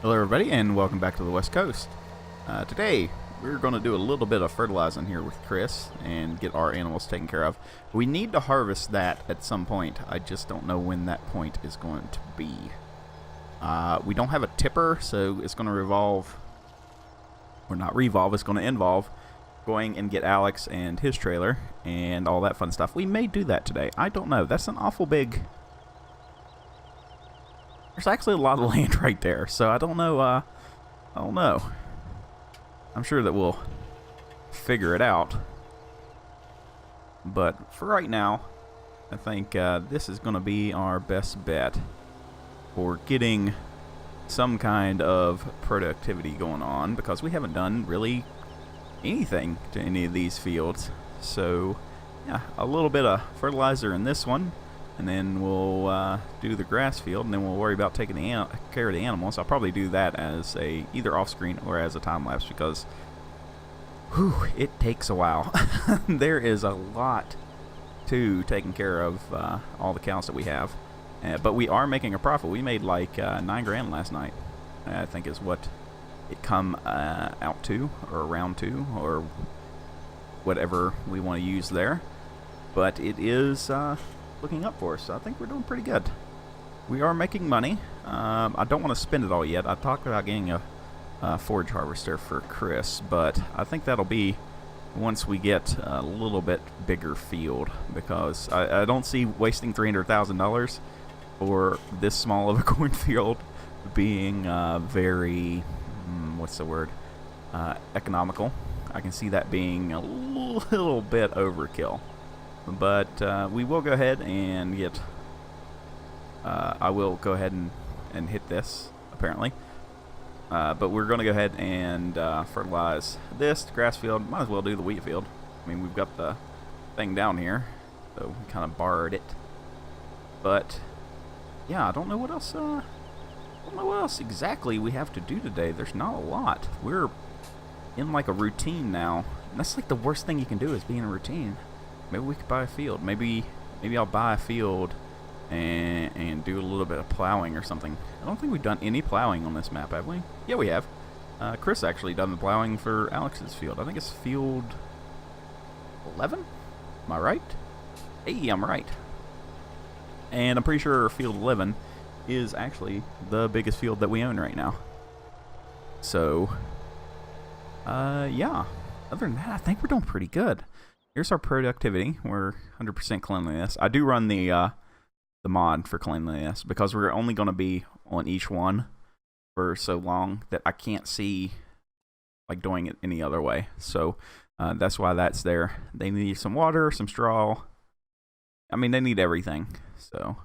Hello everybody and welcome back to the West Coast. Today we're going to do a little bit of fertilizing here with Chris and get our animals taken care of. We need to harvest that at some point. I just don't know when that point is going to be. We don't have a tipper, so it's going to revolve, or not revolve, it's going to involve going and get Alex and his trailer and all that fun stuff. We may do that today. I don't know. That's an awful big... There's actually a lot of land right there, so I don't know. I don't know. I'm sure that we'll figure it out. But for right now, I think this is going to be our best bet for getting some kind of productivity going on, because we haven't done really anything to any of these fields. So, yeah, a little bit of fertilizer in this one. And then we'll do the grass field, and then we'll worry about taking care of the animals. I'll probably do that as either off-screen or as a time-lapse, because it takes a while. There is a lot to taking care of all the cows that we have. But we are making a profit. We made like $9 grand last night, I think is what it come out to, or around to, or whatever we want to use there. But it is... looking up for us, so I think we're doing pretty good. We are making money. I don't want to spend it all yet. I talked about getting a forage harvester for Chris, but I think that'll be once we get a little bit bigger field, because I don't see wasting $300,000 for this small of a cornfield being very, what's the word, economical. I can see that being a little bit overkill. But we will go ahead and get... I will go ahead and hit this, apparently. But we're going to go ahead and fertilize this grass field. Might as well do the wheat field. I mean, we've got the thing down here, so we kind of borrowed it. But, yeah, I don't know what else... I don't know what else exactly we have to do today. There's not a lot. We're in, like, a routine now. And that's, like, the worst thing you can do is be in a routine. Maybe we could buy a field. Maybe I'll buy a field and do a little bit of plowing or something. I don't think we've done any plowing on this map, have we? Yeah, we have. Chris actually done the plowing for Alex's field. I think it's field 11? Am I right? Hey, I'm right. And I'm pretty sure field 11 is actually the biggest field that we own right now. So, yeah. Other than that, I think we're doing pretty good. Here's our productivity. We're 100% cleanliness. I do run the mod for cleanliness, because we're only going to be on each one for so long that I can't see like doing it any other way. So that's why that's there. They need some water, some straw. I mean, they need everything. So,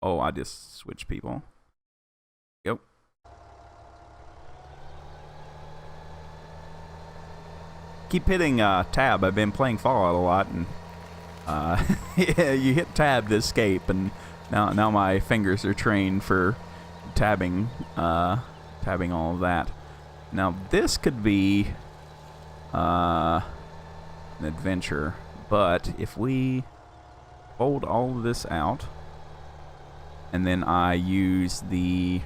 oh, I just switched people. Yep. Keep hitting tab. I've been playing Fallout a lot, and yeah, you hit tab to escape, and now my fingers are trained for tabbing all of that. Now this could be an adventure, but if we fold all of this out, and then I use the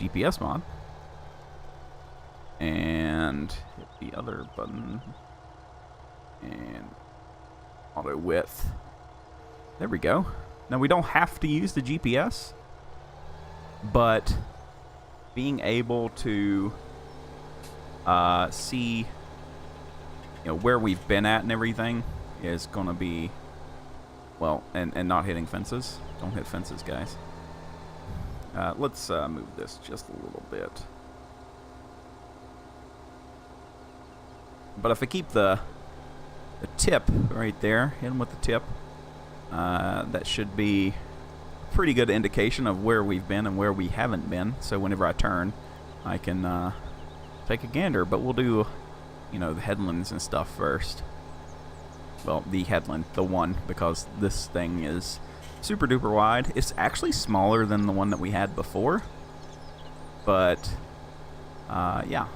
GPS mod and hit the other button and auto width. There we go. Now we don't have to use the GPS, but being able to see, you know, where we've been at and everything is going to be, well, and not hitting fences. Don't hit fences, guys. Let's move this just a little bit. But if I keep the tip right there, hit them with the tip, that should be a pretty good indication of where we've been and where we haven't been. So whenever I turn, I can take a gander. But we'll do, you know, the headlands and stuff first. Well, the headland, the one, because this thing is super duper wide. It's actually smaller than the one that we had before. But, yeah,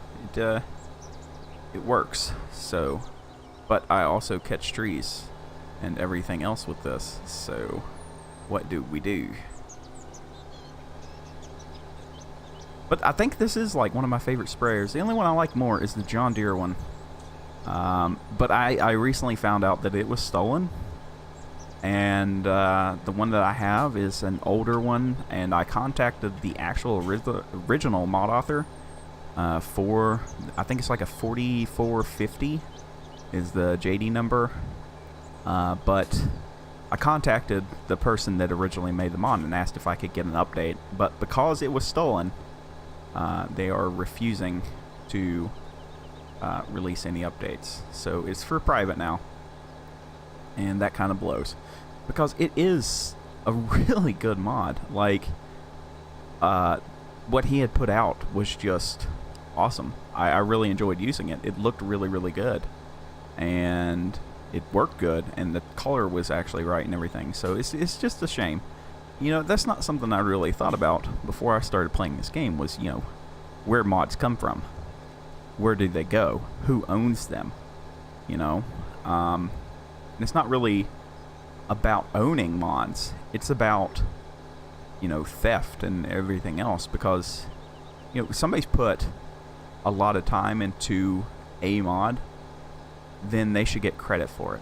it works. So, but I also catch trees and everything else with this. So what do we do? But I think this is like one of my favorite sprayers. The only one I like more is the John Deere one. But I recently found out that it was stolen. And the one that I have is an older one. And I contacted the actual original mod author for, I think it's like a 4450 is the JD number. But I contacted the person that originally made the mod and asked if I could get an update. But because it was stolen, they are refusing to release any updates. So it's for private now. And that kind of blows. Because it is a really good mod. Like, what he had put out was just awesome. I really enjoyed using it. It looked really, really good. And it worked good. And the color was actually right and everything. So it's just a shame. You know, that's not something I really thought about before I started playing this game was, you know, where mods come from. Where do they go? Who owns them? You know? And it's not really about owning mods. It's about, you know, theft and everything else because, you know, somebody's put a lot of time into a mod, then they should get credit for it.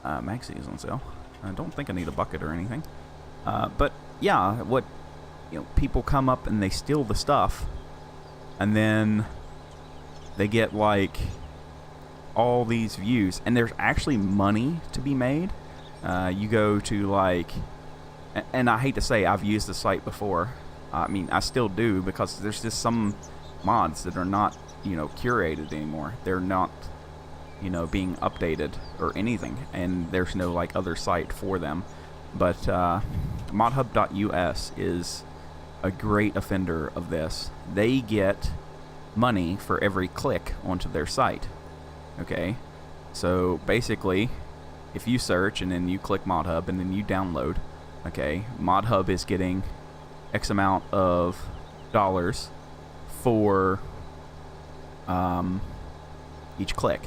Maxi is on sale. I don't think I need a bucket or anything. But yeah, what, you know, people come up and they steal the stuff, and then they get like all these views, and there's actually money to be made. You go to like, and I hate to say I've used the site before. I mean, I still do because there's just some mods that are not, you know, curated anymore. They're not, you know, being updated or anything, and there's no like other site for them. But modhub.us is a great offender of this. They get money for every click onto their site. Okay, so basically, if you search and then you click ModHub and then you download, okay, ModHub is getting X amount of dollars for each click.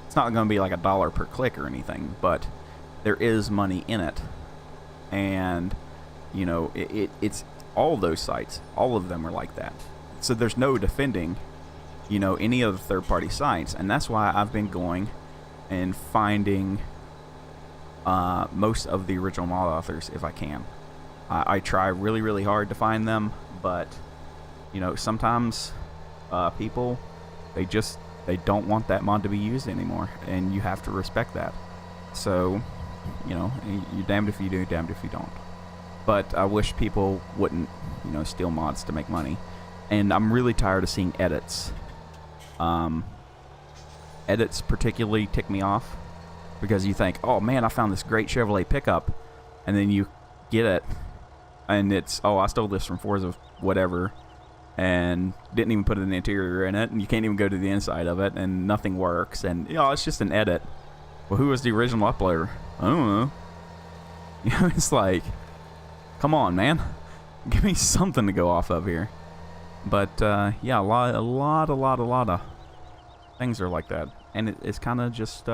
It's not going to be like $1 per click or anything, but there is money in it. And, you know, it's all those sites, all of them are like that. So there's no defending, you know, any of the third-party sites, and that's why I've been going and finding most of the original mod authors if I can. I try really, really hard to find them, but, you know, sometimes people, they don't want that mod to be used anymore, and you have to respect that. So, you know, you're damned if you do, damned if you don't. But I wish people wouldn't, you know, steal mods to make money. And I'm really tired of seeing edits. Edits particularly tick me off because you think, oh man, I found this great Chevrolet pickup, and then you get it and it's, oh, I stole this from Forza whatever and didn't even put an interior in it, and you can't even go to the inside of it, and nothing works, and, you know, it's just an edit. Well, who was the original uploader? I don't know. You know, it's like, come on, man, give me something to go off of here. But yeah, a lot of things are like that, and it's kind of just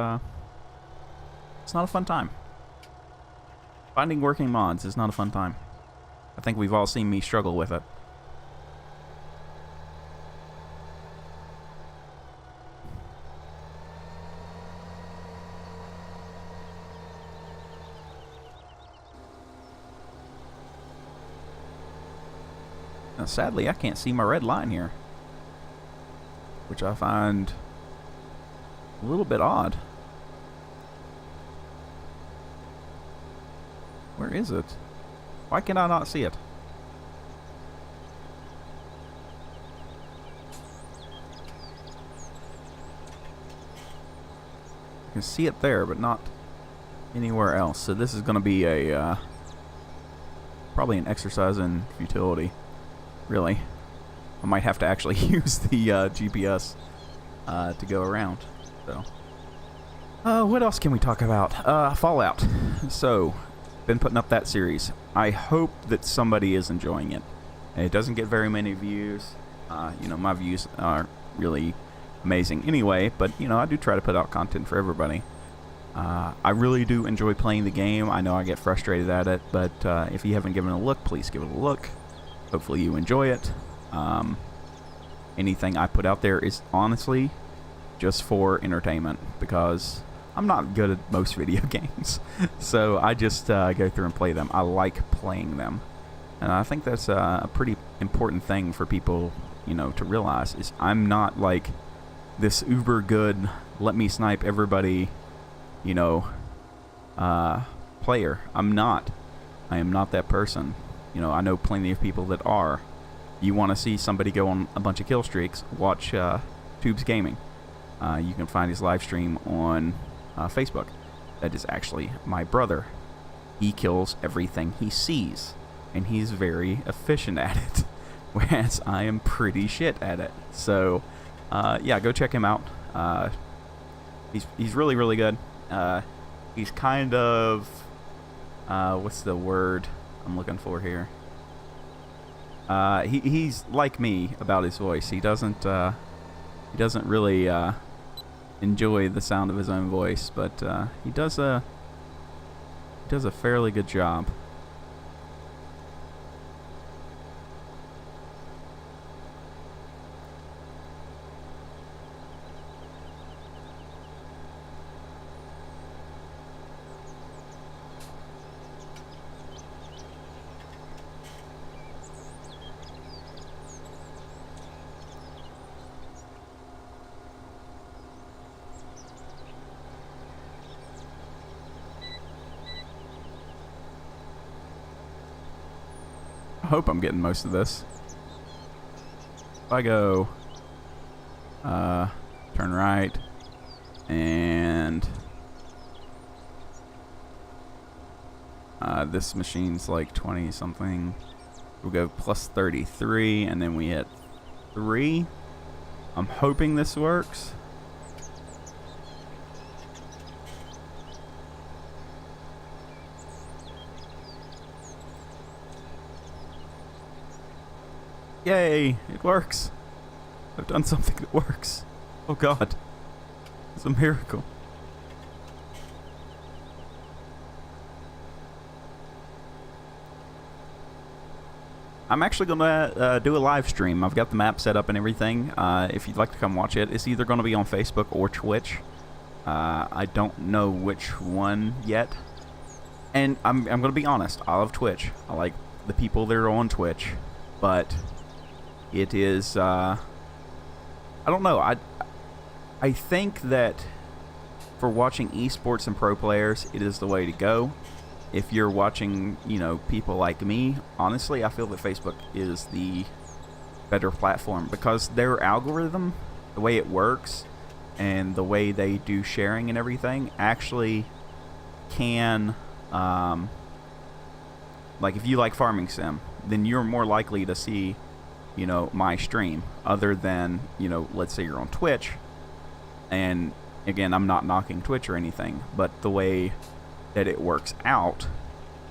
it's not a fun time. Finding working mods is not a fun time. I think we've all seen me struggle with it. Now, sadly, I can't see my red line here, which I find a little bit odd. Where is it? Why can I not see it? I can see it there, but not anywhere else. So this is going to be a probably an exercise in futility. Really, I might have to actually use the GPS to go around. So, what else can we talk about? Fallout. So, been putting up that series. I hope that somebody is enjoying it. It doesn't get very many views. You know, my views are really amazing anyway, but, you know, I do try to put out content for everybody. I really do enjoy playing the game. I know I get frustrated at it, but if you haven't given it a look, please give it a look. Hopefully you enjoy it. Anything I put out there is honestly just for entertainment, because I'm not good at most video games. So I just go through and play them. I like playing them. And I think that's a pretty important thing for people, you know, to realize, is I'm not like this uber good, let me snipe everybody, you know, player. I'm not. I am not that person. You know, I know plenty of people that are. You want to see somebody go on a bunch of kill streaks, watch Tubes Gaming. You can find his live stream on Facebook. That is actually my brother. He kills everything he sees, and he's very efficient at it, whereas I am pretty shit at it. So, yeah, go check him out. He's really, really good. He's kind of, what's the word I'm looking for here? He's like me about his voice. He doesn't really enjoy the sound of his own voice, but he does a fairly good job. I hope I'm getting most of this. If I go turn right and this machine's like 20 something, we'll go plus 33 and then we hit 3. I'm hoping this works. Yay, it works. I've done something that works. Oh god. It's a miracle. I'm actually going to do a live stream. I've got the map set up and everything. If you'd like to come watch it, it's either going to be on Facebook or Twitch. I don't know which one yet. And I'm going to be honest. I love Twitch. I like the people that are on Twitch. But it is, I don't know. I think that for watching esports and pro players, it is the way to go. If you're watching, you know, people like me, honestly, I feel that Facebook is the better platform, because their algorithm, the way it works, and the way they do sharing and everything, actually can, like, if you like farming sim, then you're more likely to see, you know, my stream, other than, you know, let's say you're on Twitch. And again, I'm not knocking Twitch or anything, but the way that it works out,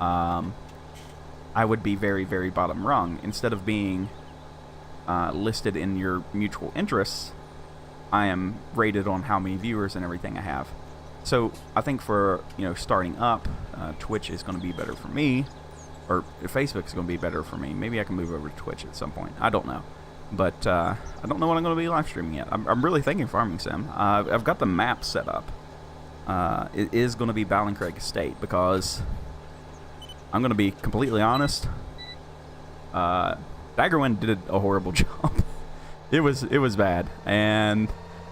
I would be very, very bottom rung. Instead of being listed in your mutual interests, I am rated on how many viewers and everything I have. So I think for, you know, starting up, Twitch is going to be better for me, or Facebook is going to be better for me. Maybe I can move over to Twitch at some point. I don't know. But I don't know what I'm going to be live streaming yet. I'm really thinking farming sim. I've got the map set up. It is going to be Ballincraig Estate, because I'm going to be completely honest. Daggerwind did a horrible job. It was bad, and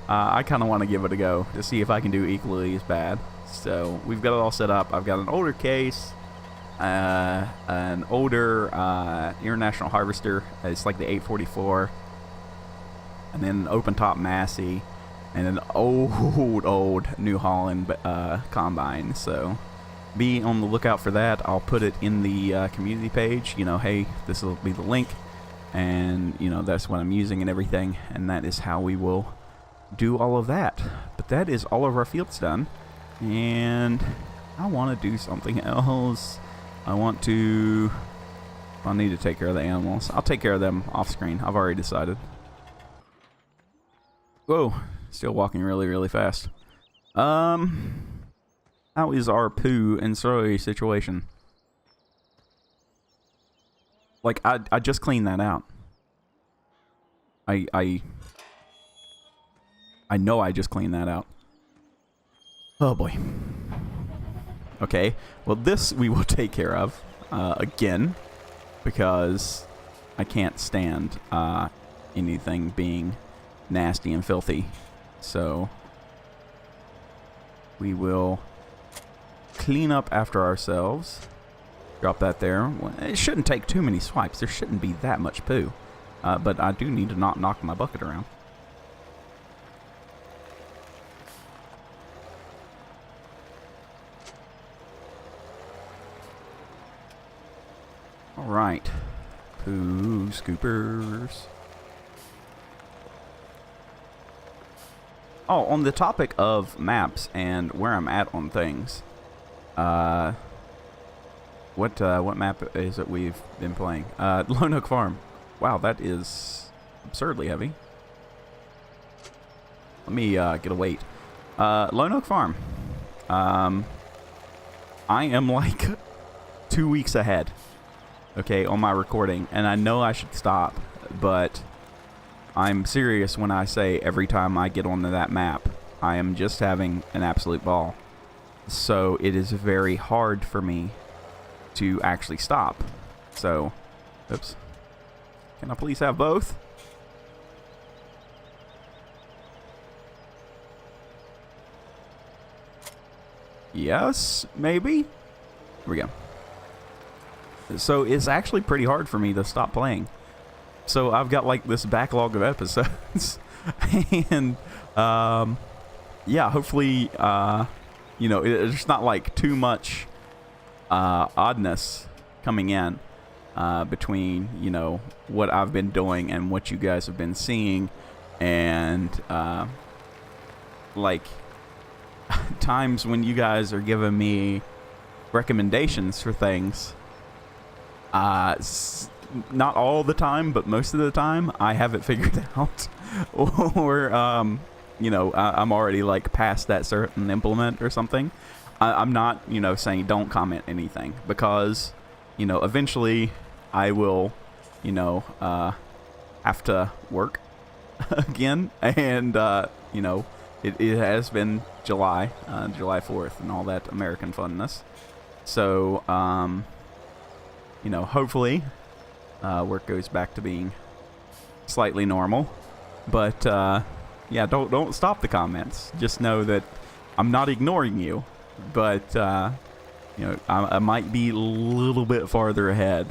I kind of want to give it a go to see if I can do equally as bad. So we've got it all set up. I've got an older case, an older International Harvester. It's like the 844, and then an open top Massey, and an old New Holland combine. So be on the lookout for that. I'll put it in the community page. You know, hey, this will be the link, and you know, that's what I'm using and everything, and that is how we will do all of that. But that is all of our fields done, and I want to do something else. I need to take care of the animals. I'll take care of them off screen. I've already decided. Whoa, still walking really, really fast. How is our poo and soy situation? Like, I just cleaned that out. I know I just cleaned that out. Oh boy. Okay, well this we will take care of again, because I can't stand anything being nasty and filthy. So we will clean up after ourselves. Drop that there. Well, it shouldn't take too many swipes. There shouldn't be that much poo. But I do need to not knock my bucket around. Alright. Poo scoopers. Oh, on the topic of maps and where I'm at on things. What map is it we've been playing? Lone Oak Farm. Wow, that is absurdly heavy. Let me get a weight. Lone Oak Farm. I am like 2 weeks ahead, okay, on my recording, and I know I should stop, but I'm serious when I say every time I get onto that map, I am just having an absolute ball. So it is very hard for me to actually stop. So, oops. Can I please have both? Yes, maybe? Here we go. So it's actually pretty hard for me to stop playing. So I've got like this backlog of episodes. And, yeah, hopefully, you know, it's not like too much oddness coming in between, you know, what I've been doing and what you guys have been seeing, and like times when you guys are giving me recommendations for things. Not all the time, but most of the time I have it figured out. Or you know, I'm already like past that certain implement or something. I'm not, you know, saying don't comment anything, because, you know, eventually I will, you know, have to work again, and you know, it has been July 4th and all that American funness. So you know, hopefully work goes back to being slightly normal. But yeah, don't stop the comments. Just know that I'm not ignoring you, but you know, I might be a little bit farther ahead.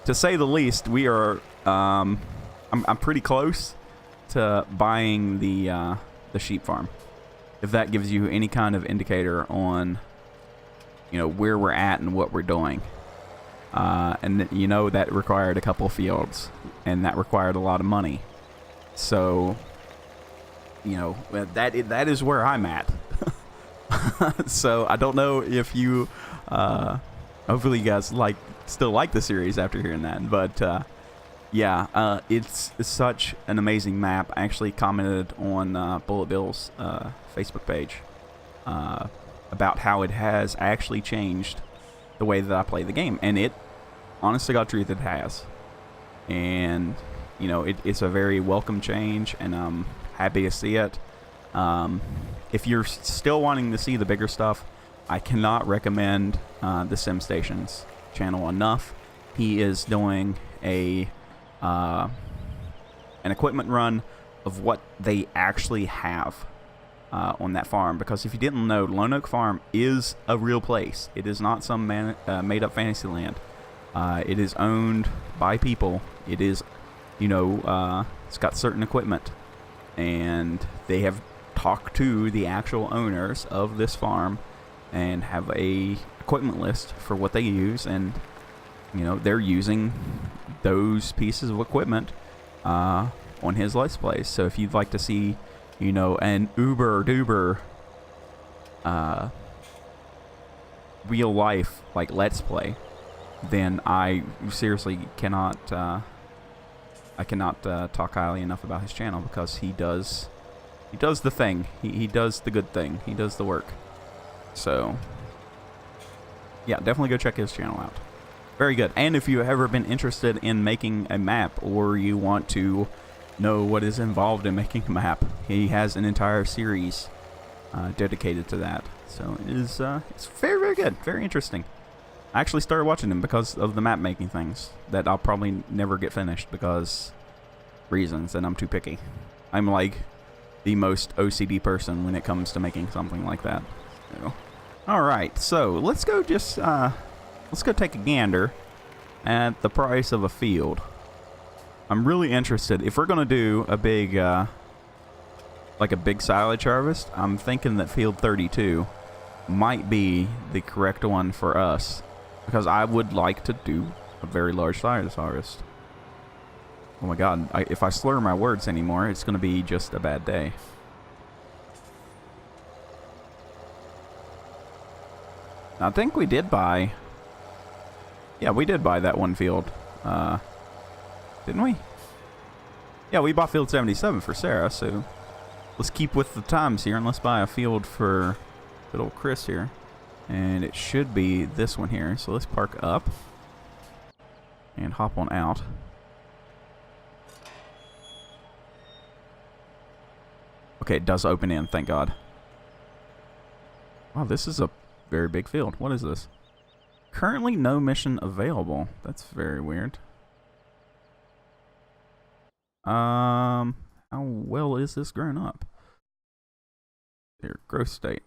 To say the least, we are. I'm pretty close to buying the sheep farm. If that gives you any kind of indicator on, you know, where we're at and what we're doing. And you know, that required a couple fields, and that required a lot of money. So, you know, that is where I'm at. So I don't know if you, hopefully you guys still like the series after hearing that, but yeah, it's such an amazing map. I actually commented on Bullet Bill's Facebook page about how it has actually changed the way that I play the game, and it, honest to God truth, it has. And you know, it's a very welcome change, and I'm happy to see it. If you're still wanting to see the bigger stuff, I cannot recommend the SimStations channel enough. He is doing an equipment run of what they actually have on that farm. Because if you didn't know, Lone Oak Farm is a real place. It is not some made-up fantasy land. It is owned by people. It is, you know, it's got certain equipment, and they have talked to the actual owners of this farm and have a equipment list for what they use, and you know, they're using those pieces of equipment on his Let's Plays. So if you'd like to see, you know, an uber duber real life like Let's Play, then I seriously cannot I cannot talk highly enough about his channel, because he does the thing. He does the good thing. He does the work. So yeah, definitely go check his channel out. Very good. And if you've ever been interested in making a map, or you want to know what is involved in making a map, he has an entire series dedicated to that. So it is it's very, very good. Very interesting. I actually started watching him because of the map making things that I'll probably never get finished because reasons, and I'm too picky. I'm like the most OCD person when it comes to making something like that. So, all right, so let's go take a gander at the price of a field. I'm really interested. If we're gonna do a big like a big silage harvest, I'm thinking that field 32 might be the correct one for us, because I would like to do a very large silage harvest. Oh my god, if I slur my words anymore, it's going to be just a bad day. I think we did buy... Yeah, we did buy that one field. Didn't we? Yeah, we bought field 77 for Sarah, so... Let's keep with the times here, and let's buy a field for good old Chris here. And it should be this one here. So let's park up and hop on out. Okay, it does open in, thank God. Wow, this is a very big field. What is this? Currently no mission available. That's very weird. How well is this grown up? Here, growth state.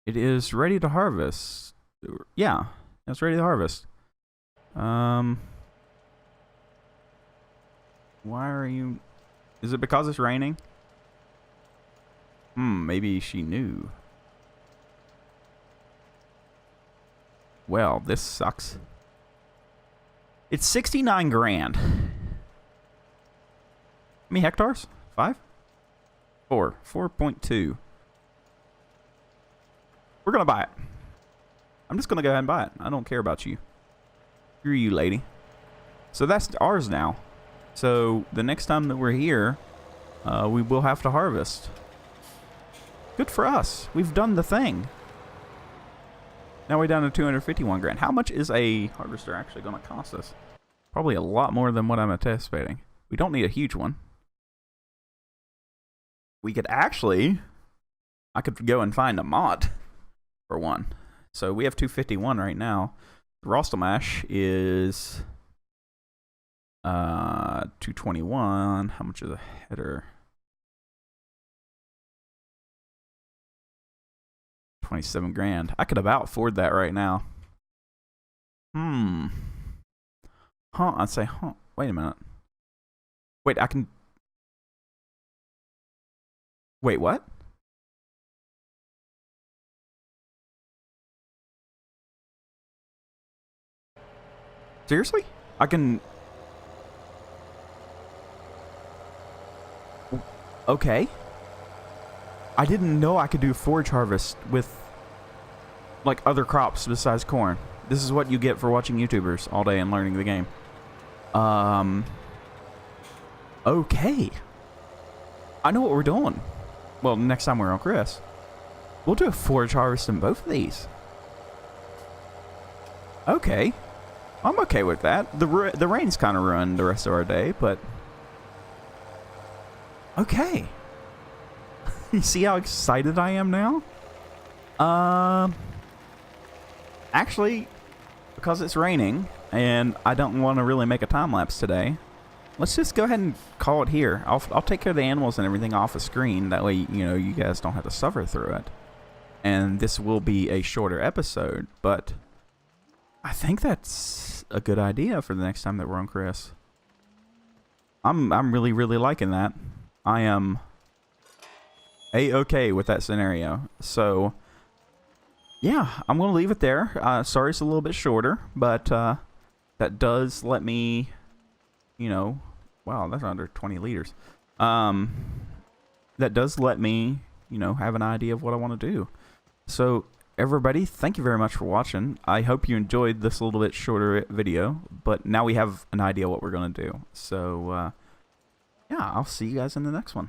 It is ready to harvest. Yeah, it's ready to harvest. Why are you... Is it because it's raining? Maybe she knew. Well, this sucks. It's 69 grand. How many hectares? 5? 4. 4.2. We're gonna buy it. I'm just gonna go ahead and buy it. I don't care about you. Screw you, lady. So that's ours now. So the next time that we're here, we will have to harvest. Good for us. We've done the thing. Now we're down to 251 grand. How much is a harvester actually going to cost us? Probably a lot more than what I'm anticipating. We don't need a huge one. We could actually... I could go and find a mod for one. So we have 251 right now. The Rostamash is 221. How much is a header? 27 grand. I could about afford that right now. I'd say, wait a minute. Wait, I can... Wait, what? Seriously? I can... Okay. I didn't know I could do forage harvest with like other crops besides corn. This is what you get for watching YouTubers all day and learning the game. Okay. I know what we're doing. Well, next time we're on Chris, we'll do a forage harvest in both of these. Okay. I'm okay with that. The rain's kind of ruined the rest of our day, but... Okay. You see how excited I am now? Actually, because it's raining and I don't want to really make a time lapse today, let's just go ahead and call it here. I'll take care of the animals and everything off the screen. That way, you know, you guys don't have to suffer through it. And this will be a shorter episode, but I think that's a good idea for the next time that we're on Chris. I'm really, really liking that. I am A-okay with that scenario. So, yeah, I'm going to leave it there. Sorry it's a little bit shorter, but that does let me, you know, wow, that's under 20 liters. That does let me, you know, have an idea of what I want to do. So, everybody, thank you very much for watching. I hope you enjoyed this little bit shorter video, but now we have an idea what we're going to do. So, yeah, I'll see you guys in the next one.